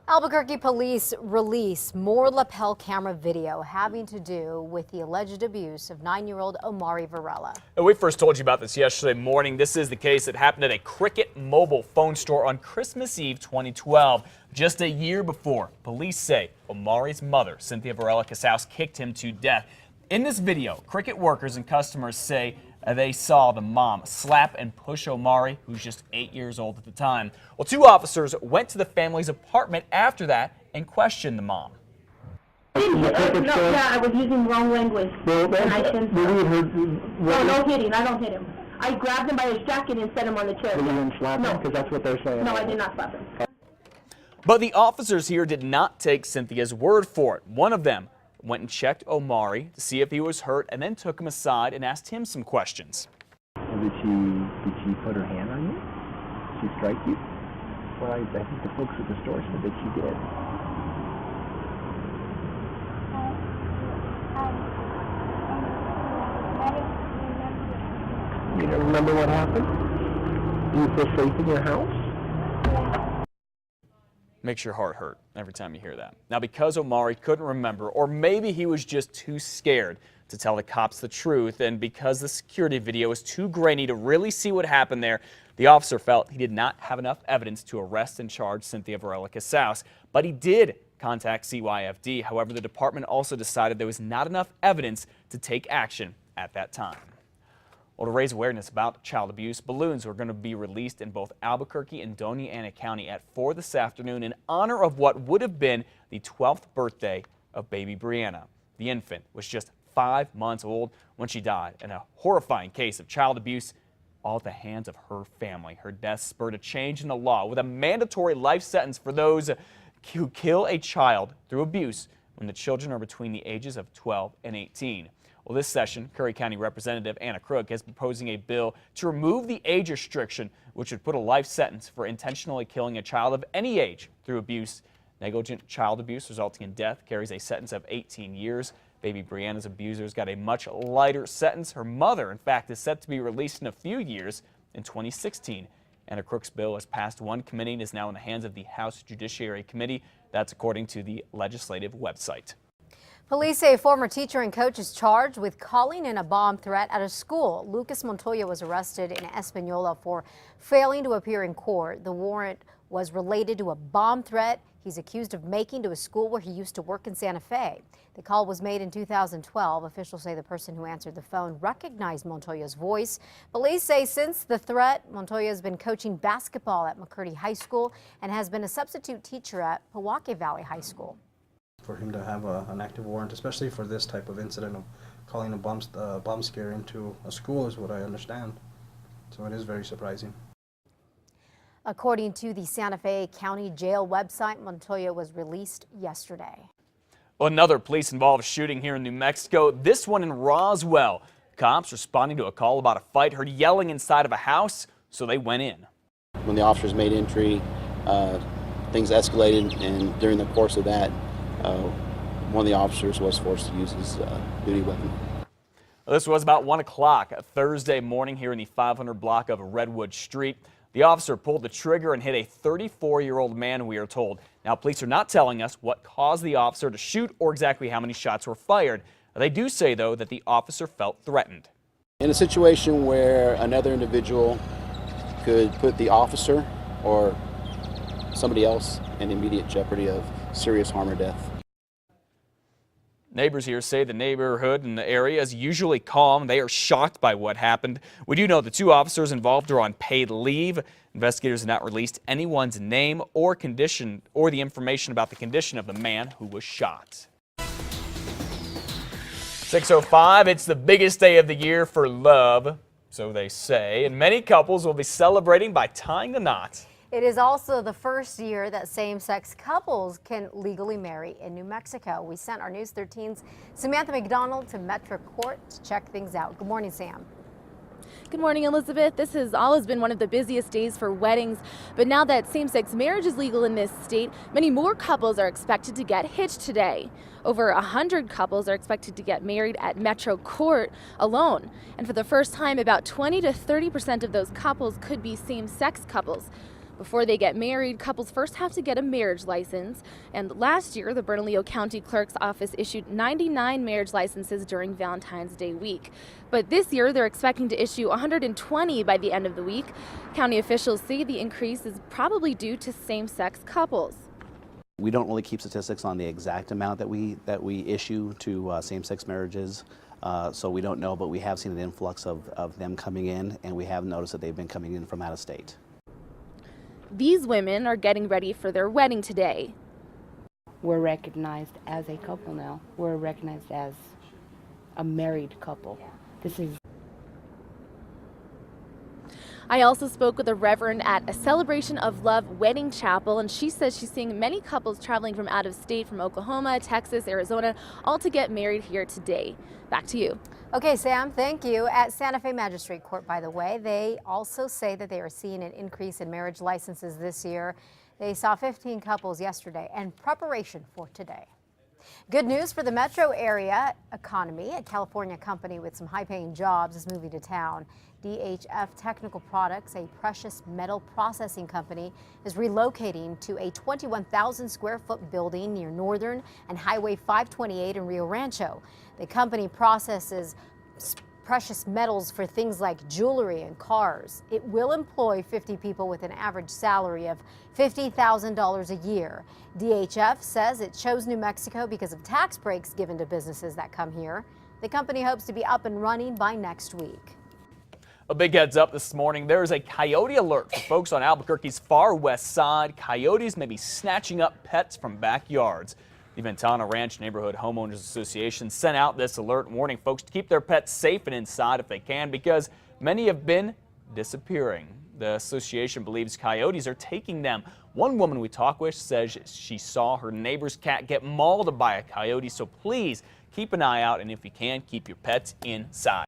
Albuquerque police release more lapel camera video having to do with the alleged abuse of 9-year-old Omari Varela. We first told you about this yesterday morning. This is the case that happened at a Cricket mobile phone store on Christmas Eve 2012. Just a year before, police say Omari's mother, Cynthia Varela Casaus, kicked him to death. In this video, Cricket workers and customers say they saw the mom slap and push Omari, who's just 8 years old at the time. Well, two officers went to the family's apartment after that and questioned the mom. I was using wrong language. And I shouldn't. No, no hitting. I don't hit him. I grabbed him by his jacket and set him on the chair. You didn't slap him? Because that's what they're saying. No, I did not slap him. But the officers here did not take Cynthia's word for it. One of them went and checked Omari to see if he was hurt and then took him aside and asked him some questions. Did she put her hand on you? Did she strike you? Well, I think the folks at the store said that she did. You don't remember what happened? Do you feel safe in your house? Makes your heart hurt every time you hear that. Now, because Omari couldn't remember, or maybe he was just too scared to tell the cops the truth, and because the security video is too grainy to really see what happened there, the officer felt he did not have enough evidence to arrest and charge Cynthia Varela Casaus. But he did contact CYFD. However, the department also decided there was not enough evidence to take action at that time. Well, to raise awareness about child abuse, balloons are going to be released in both Albuquerque and Doña Ana County at 4 this afternoon in honor of what would have been the 12th birthday of baby Brianna. The infant was just 5 months old when she died in a horrifying case of child abuse, all at the hands of her family. Her death spurred a change in the law with a mandatory life sentence for those who kill a child through abuse when the children are between the ages of 12 and 18. Well, this session, Curry County Representative Anna Krug is proposing a bill to remove the age restriction, which would put a life sentence for intentionally killing a child of any age through abuse. Negligent child abuse resulting in death carries a sentence of 18 years. Baby Brianna's abusers got a much lighter sentence. Her mother, in fact, is set to be released in a few years in 2016. Anna Krug's bill has passed one committee and is now in the hands of the House Judiciary Committee. That's according to the legislative website. Police say a former teacher and coach is charged with calling in a bomb threat at a school. Lucas Montoya was arrested in Espanola for failing to appear in court. The warrant was related to a bomb threat he's accused of making to a school where he used to work in Santa Fe. The call was made in 2012. Officials say the person who answered the phone recognized Montoya's voice. Police say since the threat, Montoya has been coaching basketball at McCurdy High School and has been a substitute teacher at Pewaukee Valley High School. For him to have an active warrant, especially for this type of incident of calling a bomb scare into a school, is what I understand. So it is very surprising. According to the Santa Fe County Jail website, Montoya was released yesterday. Another police-involved shooting here in New Mexico, this one in Roswell. Cops responding to a call about a fight heard yelling inside of a house, so they went in. When the officers made entry, things escalated, and during the course of that, one of the officers was forced to use his duty weapon. This was about 1 o'clock Thursday morning here in the 500 block of Redwood Street. The officer pulled the trigger and hit a 34-year-old man, we are told. Now, police are not telling us what caused the officer to shoot or exactly how many shots were fired. They do say, though, that the officer felt threatened. In a situation where another individual could put the officer or somebody else in immediate jeopardy of serious harm or death. Neighbors here say the neighborhood and the area is usually calm. They are shocked by what happened. We do know the two officers involved are on paid leave. Investigators have not released anyone's name or condition or the information about the condition of the man who was shot. 6:05, it's the biggest day of the year for love, so they say, and many couples will be celebrating by tying the knot. It is also the first year that same-sex couples can legally marry in New Mexico. We sent our News 13's Samantha McDonald to Metro Court to check things out. Good morning, Sam. Good morning, Elizabeth. This has always been one of the busiest days for weddings, but now that same-sex marriage is legal in this state, many more couples are expected to get hitched today. Over 100 couples are expected to get married at Metro Court alone. And for the first time, about 20 to 30% of those couples could be same-sex couples. Before they get married, couples first have to get a marriage license. And last year, the Bernalillo County Clerk's Office issued 99 marriage licenses during Valentine's Day week. But this year, they're expecting to issue 120 by the end of the week. County officials say the increase is probably due to same-sex couples. We don't really keep statistics on the exact amount that we issue to same-sex marriages, so we don't know, but we have seen an influx of them coming in, and we have noticed that they've been coming in from out of state. These women are getting ready for their wedding today. We're recognized as a couple now. We're recognized as a married couple. This is I also spoke with a reverend at a Celebration of Love wedding chapel, and she says she's seeing many couples traveling from out of state, from Oklahoma, Texas, Arizona, all to get married here today. Back to you. Okay, Sam, thank you. At Santa Fe Magistrate Court, by the way, they also say that they are seeing an increase in marriage licenses this year. They saw 15 couples yesterday in preparation for today. Good news for the metro area economy. A California company with some high-paying jobs is moving to town. DHF Technical Products, a precious metal processing company, is relocating to a 21,000 square foot building near Northern and Highway 528 in Rio Rancho. The company processes precious metals for things like jewelry and cars. It will employ 50 people with an average salary of $50,000 a year. DHF says it chose New Mexico because of tax breaks given to businesses that come here. The company hopes to be up and running by next week. A big heads up this morning. There is a coyote alert for folks on Albuquerque's far west side. Coyotes may be snatching up pets from backyards. The Ventana Ranch Neighborhood Homeowners Association sent out this alert warning folks to keep their pets safe and inside if they can, because many have been disappearing. The association believes coyotes are taking them. One woman we talked with says she saw her neighbor's cat get mauled by a coyote, so please keep an eye out, and if you can, keep your pets inside.